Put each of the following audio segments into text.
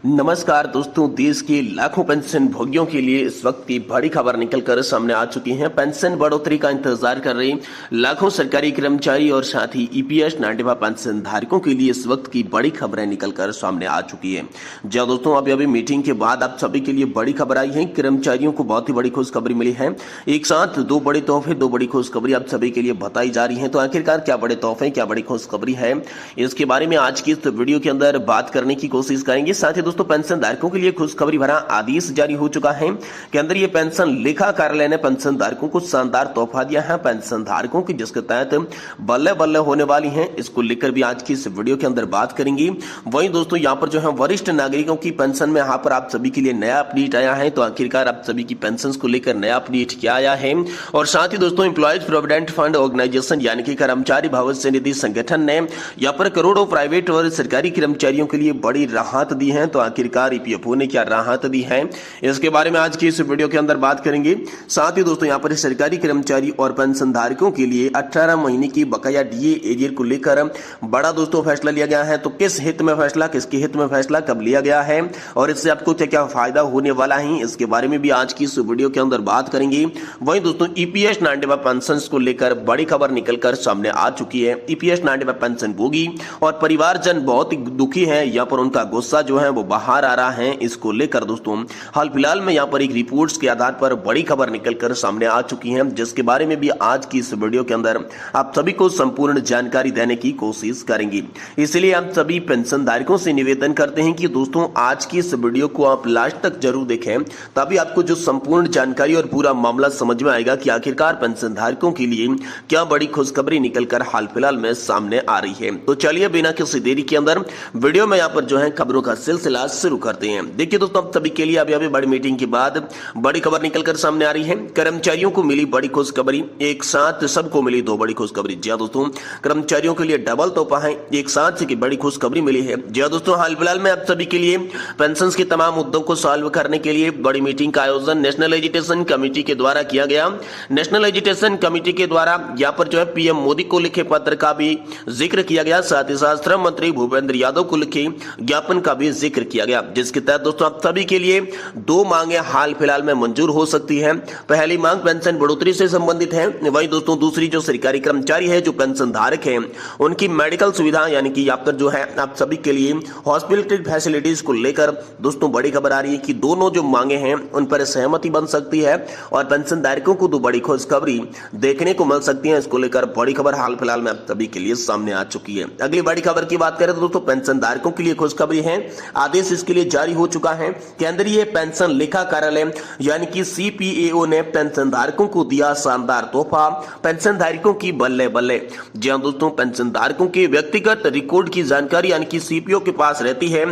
नमस्कार दोस्तों, देश के लाखों पेंशन भोगियों के लिए इस वक्त की बड़ी खबर निकलकर सामने आ चुकी है। पेंशन बढ़ोतरी का इंतजार कर रहे लाखों सरकारी कर्मचारी और साथ ही ईपीएस नाट्यवा पेंशन धारकों के लिए इस वक्त की बड़ी खबरें निकलकर सामने आ चुकी है। जी दोस्तों, अभी मीटिंग के बाद आप सभी के लिए बड़ी खबर आई है। कर्मचारियों को बहुत ही बड़ी खुशखबरी मिली है। एक साथ दो बड़े तोहफे, दो बड़ी खुशखबरी आप सभी के लिए बताई जा रही है। तो आखिरकार क्या बड़े तोहफे, क्या बड़ी खुशखबरी है, इसके बारे में आज की इस वीडियो के अंदर बात करने की कोशिश करेंगे। साथ ही दोस्तों, पेंशन धारकों के लिए खुशखबरी भरा आदेश जारी हो चुका है कि अंदर ये पेंशन लेखा कार्यालय ने पेंशन धारकों को शानदार तोहफा दिया है। पेंशन धारकों की जिसके तहत बल्ले बल्ले होने वाली है, इसको लेकर भी आज की इस वीडियो के अंदर बात करेंगे। वहीं दोस्तों, यहाँ पर जो है वरिष्ठ नागरिकों की पेंशन में यहाँ पर आप सभी के लिए नया अपडेट आया है। तो आखिरकार आप सभी की पेंशन को लेकर नया अपडेट क्या आया है, और साथ ही दोस्तों एम्प्लॉयज प्रोविडेंट फंड ऑर्गेनाइजेशन यानी कि कर्मचारी भविष्य निधि संगठन ने यहाँ पर करोड़ों प्राइवेट और सरकारी कर्मचारियों के लिए बड़ी राहत दी है। तो आखिरकार ईपीएफओ ने क्या राहत दी है, इसके बारे में आज की इस वीडियो के अंदर बात करेंगे। साथ ही दोस्तों, यहाँ पर सरकारी कर्मचारी और पेंशन धारकों के लिए 18 महीने की बकाया डीए एरियर को लेकर बड़ा दोस्तों फैसला लिया गया है। तो किस हित में फैसला, किसके हित में फैसला, कब लिया गया है और इससे आपको क्या क्या फायदा होने वाला है, इसके बारे में भी आज की इस वीडियो के अंदर बात करेंगे। वहीं दोस्तों, ईपीएस नाट्यवा पेंशन को लेकर बड़ी खबर निकलकर सामने आ चुकी है। ईपीएस नाट्यवा पेंशन भोगी और परिवारजन बहुत ही दुखी है। यहाँ पर उनका गुस्सा जो है वो बाहर आ रहा है। इसको लेकर दोस्तों हाल फिलहाल में यहाँ पर एक रिपोर्ट्स के आधार पर बड़ी खबर निकलकर सामने आ चुकी है, जिसके बारे में भी आज की इस वीडियो के अंदर आप सभी को संपूर्ण जानकारी देने की कोशिश करेंगे। इसलिए आप सभी पेंशन धारकों से निवेदन करते हैं कि दोस्तों आज की इस वीडियो को आप लास्ट तक जरूर देखें, तभी आपको जो संपूर्ण जानकारी और पूरा मामला समझ में आएगा कि आखिरकार पेंशन धारकों के लिए क्या बड़ी खुशखबरी निकलकर हाल फिलहाल में सामने आ रही है। तो चलिए बिना किसी देरी के अंदर वीडियो में यहाँ पर जो है खबरों का सिलसिला शुरू करते हैं। देखिए दोस्तों, अब सभी के लिए अभी बड़ी मीटिंग के बाद बड़ी खबर निकलकर सामने आ रही है। कर्मचारियों को मिली बड़ी खुशखबरी, एक साथ सबको मिली दो बड़ी खुशखबरी। जी दोस्तों, कर्मचारियों के लिए डबल तोहफा है, एक साथ की बड़ी खुशखबरी मिली है। जी दोस्तों, हाल फिलहाल में आप सभी के लिए पेंशन के तमाम मुद्दों को सॉल्व करने के लिए बड़ी मीटिंग का आयोजन नेशनल एजुटेशन कमेटी के द्वारा किया गया। नेशनल एजुटेशन कमेटी के द्वारा यहाँ पर जो है पीएम मोदी को लिखे पत्र का भी जिक्र किया गया, साथ ही साथ श्रम मंत्री भूपेंद्र यादव को लिखे ज्ञापन का भी जिक्र किया गया, जिसके तहत दोस्तों आप सभी के लिए दो मांगे हाल फिलहाल में मंजूर हो सकती है। पहली मांग पेंशन बढ़ोतरी से संबंधित है। वहीं दोस्तों दूसरी जो सरकारी कर्मचारी है, जो पेंशन धारक है, उनकी मेडिकल सुविधा यानी कि यहाँ पर जो है आप सभी के लिए हॉस्पिटल फैसिलिटीज को लेकर दोस्तों बड़ी खबर आ रही है कि दोनों जो मांगे हैं उन पर सहमति बन सकती है और पेंशन धारकों को दो बड़ी खुशखबरी देखने को मिल सकती है। इसको लेकर बड़ी खबर हाल फिलहाल में आप सभी के लिए सामने आ चुकी है। अगली बड़ी खबर की बात करें तो दोस्तों पेंशन धारकों के लिए खुशखबरी है। आदेश इसके लिए जारी हो चुका है। केंद्रीय पेंशन लेखा कार्यालय यानी कि सीपीएओ ने पेंशन धारकों को दिया शानदार तोहफा, पेंशन धारकों की बल्ले बल्ले। जी हां दोस्तों, पेंशन धारकों के व्यक्तिगत रिकॉर्ड की जानकारी यानी कि सीपीओ के पास रहती है।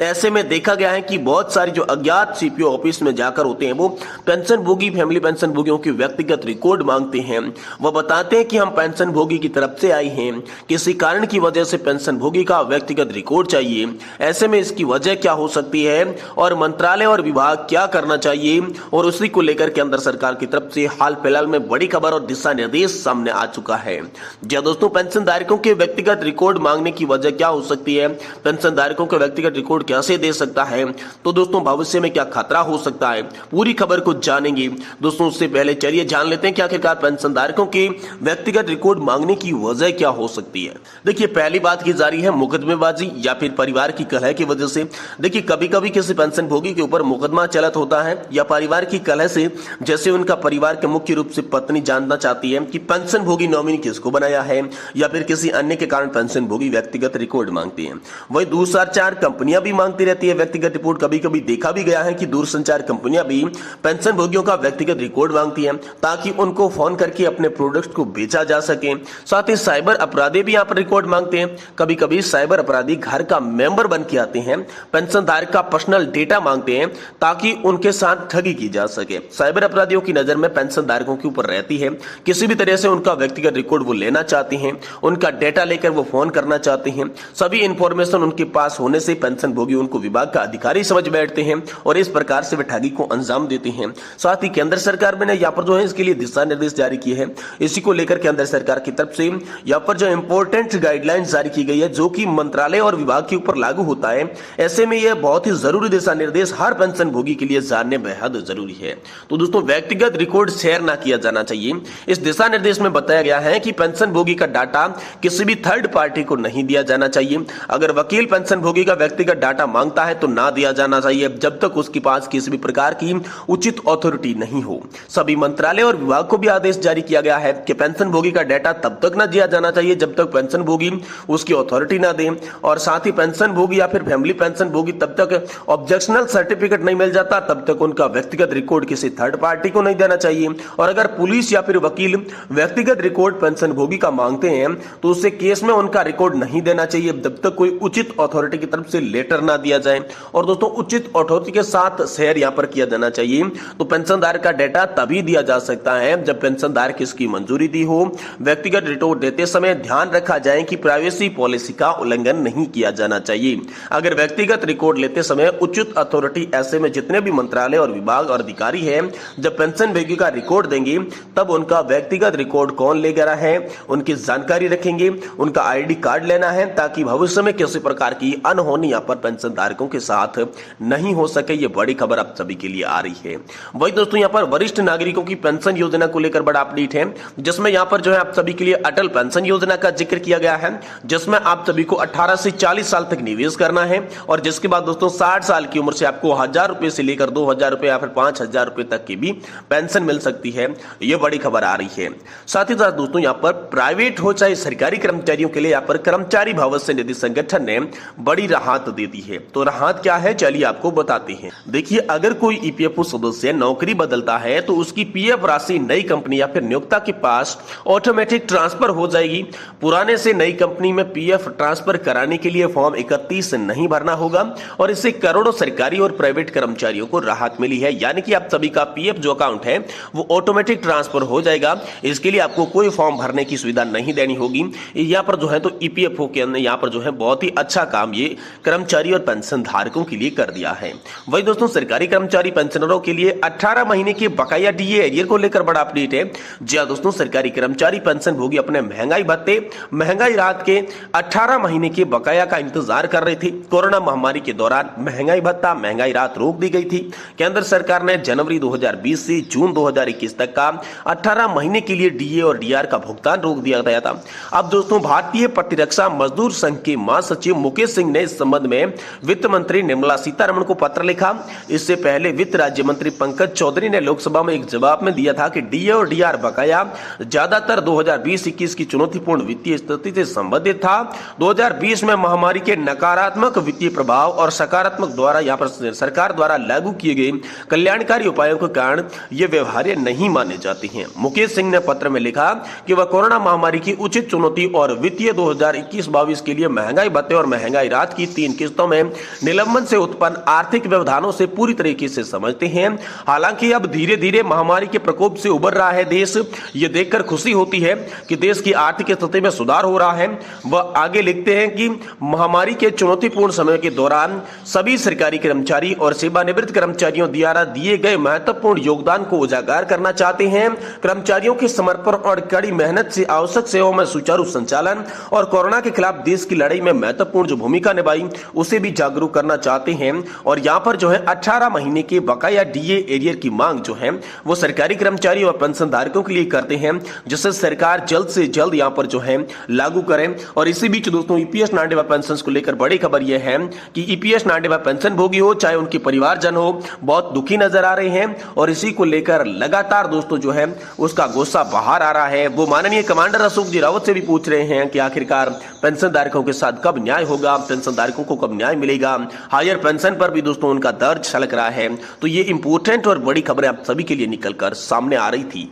ऐसे में देखा गया है कि बहुत सारी जो अज्ञात सीपीओ ऑफिस में जाकर होते हैं, वो पेंशन भोगी, फैमिली पेंशन भोगियों के व्यक्तिगत रिकॉर्ड मांगते हैं। वो बताते हैं कि हम पेंशन भोगी की तरफ से आए हैं, किसी कारण की वजह से पेंशन भोगी का व्यक्तिगत रिकॉर्ड चाहिए। ऐसे में इसकी वजह क्या हो सकती है और मंत्रालय और विभाग क्या करना चाहिए, और उसी को लेकर केंद्र सरकार की तरफ से हाल फिलहाल में बड़ी खबर और दिशा निर्देश सामने आ चुका है। जी दोस्तों, पेंशन धारकों के व्यक्तिगत रिकॉर्ड मांगने की वजह क्या हो सकती है, पेंशन धारकों के व्यक्तिगत रिकॉर्ड कैसे दे सकता है, तो दोस्तों भविष्य में क्या खतरा हो सकता है, पूरी खबर को जानेंगे। दोस्तों उससे पहले चलिए जान लेते हैं कि आखिरकार पेंशन धारकों के व्यक्तिगत रिकॉर्ड मांगने की वजह क्या हो सकती है। देखिए, पहली बात की जा रही है मुकदमेबाजी या फिर परिवार की कलह की वजह से। देखिए, कभी कभी किसी पेंशन भोगी के ऊपर मुकदमा चलत होता है या परिवार की कलह से, जैसे उनका परिवार के मुख्य रूप से पत्नी जानना चाहती है कि पेंशन भोगी नॉमिनी किसको बनाया है, या फिर किसी अन्य के कारण पेंशन भोगी व्यक्तिगत रिकॉर्ड मांगती है। वही दूरसंचार कंपनियां भी मांगती रहती है व्यक्तिगत रिपोर्ट। कभी कभी देखा भी गया है कि दूरसंचार कंपनियां भी पेंशन भोगियों का व्यक्तिगत रिकॉर्ड मांगती है ताकि उनको फोन करके अपने प्रोडक्ट को बेचा जा सके। साथ ही साइबर अपराधी भी यहाँ पर रिकॉर्ड मांगते हैं। कभी कभी साइबर अपराधी घर का मेंबर बन के आते हैं, पेंशन धारक का पर्सनल डेटा मांगते हैं ताकि उनके साथ ठगी की जा सके। साइबर अपराधियों की नजर में पेंशन धारकों के ऊपर रहती है, किसी भी तरह से उनका व्यक्तिगत रिकॉर्ड वो लेना चाहते हैं, उनका डेटा लेकर वो फोन करना चाहते हैं। सभी इंफॉर्मेशन उनके पास होने से पेंशन भोगी उनको विभाग का अधिकारी समझ बैठते हैं और इस प्रकार से वे ठगी को अंजाम देते हैं। साथ ही केंद्र सरकार ने यहाँ पर जो है इसके लिए दिशा निर्देश जारी किए हैं। इसी को लेकर केंद्र सरकार की तरफ से यहाँ पर जो इंपॉर्टेंट गाइडलाइंस जारी की गई है, जो कि मंत्रालय और विभाग के ऊपर लागू होता है। ऐसे ऐसे में यह बहुत ही जरूरी दिशा निर्देश हर पेंशन भोगी के लिए जानने बेहद जरूरी है। तो दोस्तों, व्यक्तिगत रिकॉर्ड शेयर ना किया जाना चाहिए। इस दिशा निर्देश में बताया गया है कि पेंशन भोगी का डाटा किसी भी थर्ड पार्टी को नहीं दिया जाना चाहिए। अगर वकील पेंशन भोगी का व्यक्तिगत डाटा मांगता है तो ना दिया जाना चाहिए जब तक उसके पास किसी भी प्रकार की उचित अथॉरिटी नहीं हो। सभी मंत्रालय और विभाग को भी आदेश जारी किया गया है कि पेंशन भोगी का डाटा तब तक ना दिया जाना चाहिए जब तक पेंशन भोगी उसकी अथॉरिटी ना दे, और साथ ही पेंशन भोगी या फिर फैमिली पेंशन भोगी तब तक ऑब्जेक्शनल सर्टिफिकेट नहीं मिल जाता तब तक उनका व्यक्तिगत रिकॉर्ड किसी थर्ड पार्टी को नहीं देना चाहिए। और अगर पुलिस या फिर वकील व्यक्तिगत रिकॉर्ड पेंशन भोगी का मांगते हैं तो उससे केस में उनका रिकॉर्ड नहीं देना चाहिए जब तक कोई उचित अथॉरिटी की तरफ से लेटर ना दिया जाए। और दोस्तों, उचित अथॉरिटी के साथ शेयर यहां पर किया जाना चाहिए। तो पेंशनधारक का डाटा तभी दिया जा सकता है जब पेंशनधारक इसकी मंजूरी दी हो। व्यक्तिगत रिकॉर्ड देते समय ध्यान रखा जाए कि प्राइवेसी पॉलिसी का उल्लंघन नहीं किया जाना चाहिए। अगर व्यक्तिगत रिकॉर्ड लेते समय उचित अथॉरिटी, ऐसे में जितने भी मंत्रालय और विभाग और अधिकारी हैं, जब पेंशन भोगी का रिकॉर्ड देंगे तब उनका व्यक्तिगत रिकॉर्ड कौन ले गया है उनकी जानकारी रखेंगे, उनका आईडी कार्ड लेना है ताकि भविष्य में किसी प्रकार की अनहोनी यहाँ पर पेंशन धारकों के साथ नहीं हो सके। ये बड़ी खबर आप सभी के लिए आ रही है। वही दोस्तों, यहाँ पर वरिष्ठ नागरिकों की पेंशन योजना को लेकर बड़ा अपडेट है, जिसमें यहाँ पर जो है आप सभी के लिए अटल पेंशन योजना का जिक्र किया गया है, जिसमें आप सभी को 18 से 40 साल तक निवेश करना है और जिसके बाद दोस्तों 60 साल की उम्र से आपको 1000 रुपए से लेकर 2000 रुपए या फिर 5000 रुपए तक की भी पेंशन मिल सकती है। ये बड़ी खबर आ रही है। साथ ही साथ दोस्तों, यहाँ पर प्राइवेट हो चाहे सरकारी कर्मचारियों के लिए यहाँ पर कर्मचारी भविष्य निधि संगठन ने बड़ी राहत दे दी है। तो राहत क्या है, चलिए आपको बताते हैं। देखिए, अगर कोई ईपीएफओ सदस्य नौकरी बदलता है तो उसकी पीएफ राशि नई कंपनी या फिर नियोक्ता के पास ऑटोमेटिक ट्रांसफर हो जाएगी। पुराने से नई कंपनी में पीएफ ट्रांसफर कराने के लिए फॉर्म 31 नहीं भरना होगा और इससे करोड़ों सरकारी और प्राइवेट कर्मचारियों को राहत मिली है। यानी कि आप सभी का पीएफ जो अकाउंट है वो ऑटोमेटिक ट्रांसफर हो जाएगा। इसके लिए आपको कोई फॉर्म भरने की सुविधा नहीं देनी होगी। यहाँ पर जो है तो ईपीएफओ के अंदर यहाँ पर जो है बहुत ही अच्छा काम ये कर्मचारी और पेंशन धारकों के लिए कर दिया है। वही दोस्तों, सरकारी कर्मचारी पेंशनरों के लिए 18 महीने के बकाया डीए एरियर को लेकर बड़ा अपडेट है। जी हां दोस्तों, सरकारी कर्मचारी पेंशन भोगी अपने महंगाई भत्ते, महंगाई राहत के 18 महीने के बकाया का इंतजार कर रहे थे। कोरोना महामारी के दौरान महंगाई भत्ता, महंगाई राहत रोक दी गई थी। केंद्र सरकार ने जनवरी 2020 से जून 2021 तक का 18 महीने के लिए डीए और डीआर का भुगतान रोक दिया गया था। अब दोस्तों, भारतीय प्रतिरक्षा मजदूर संघ के महासचिव मुकेश सिंह ने इस संबंध में वित्त मंत्री निर्मला सीतारमण को पत्र लिखा। इससे पहले वित्त राज्य मंत्री पंकज चौधरी ने लोकसभा में एक जवाब में दिया था कि डीए और डीआर बकाया ज्यादातर 2020-21 की चुनौतीपूर्ण वित्तीय स्थिति से संबंधित था। 2020 में महामारी के नकारात्मक वित्तीय प्रभाव और सकारात्मक द्वारा यहाँ पर सरकार द्वारा लागू किए गए कल्याणकारी उपायों के कारण ये व्यवहार्य नहीं माने जाते हैं। मुकेश सिंह ने पत्र में लिखा कि वह कोरोना महामारी की उचित चुनौती और वित्तीय 2021-22 के लिए महंगाई भत्ते और महंगाई राहत की 3 किस्तों में निलंबन से उत्पन्न आर्थिक व्यवधानों से पूरी तरीके से समझते हैं। हालांकि अब धीरे धीरे महामारी के प्रकोप से उबर रहा है देश। ये देखकर खुशी होती है कि देश की आर्थिक स्थिति में सुधार हो रहा है। वह आगे लिखते हैं कि महामारी के चुनौतीपूर्ण समय के दौरान सभी सरकारी कर्मचारी और सेवानिवृत्त कर्मचारियों द्वारा दिए गए महत्वपूर्ण योगदान को उजागर करना चाहते हैं। कर्मचारियों के समर्पण और कड़ी मेहनत से आवश्यक सेवाओं में सुचारू संचालन और कोरोना के खिलाफ देश की लड़ाई में महत्वपूर्ण जो भूमिका निभाई उसे भी जागरूक करना चाहते हैं। और यहाँ पर जो है 18 महीने के बकाया डीए एरियर की मांग जो है वो सरकारी कर्मचारी और पेंशन धारकों के लिए करते हैं, जिसे सरकार जल्द से जल्द यहाँ पर जो है लागू करें। और इसी बीच दोस्तों, ईपीएस 95 पेंशन को लेकर बड़ी खबर यह है कि ईपीएस 95 पेंशन भोगी हो चाहे उनके परिवारजन हो, बहुत दुखी नजर आ रहे हैं और इसी को लेकर लगातार दोस्तों जो है उसका गुस्सा बाहर आ रहा है। वो माननीय कमांडर अशोक जी रावत से भी पूछ रहे हैं कि आखिरकार पेंशन धारकों के साथ कब न्याय होगा, पेंशन धारकों को कब न्याय मिलेगा। हायर पेंशन पर भी दोस्तों उनका दर्द छलक रहा है। तो ये इंपॉर्टेंट और बड़ी खबरें आप सभी के लिए निकलकर सामने आ रही थी।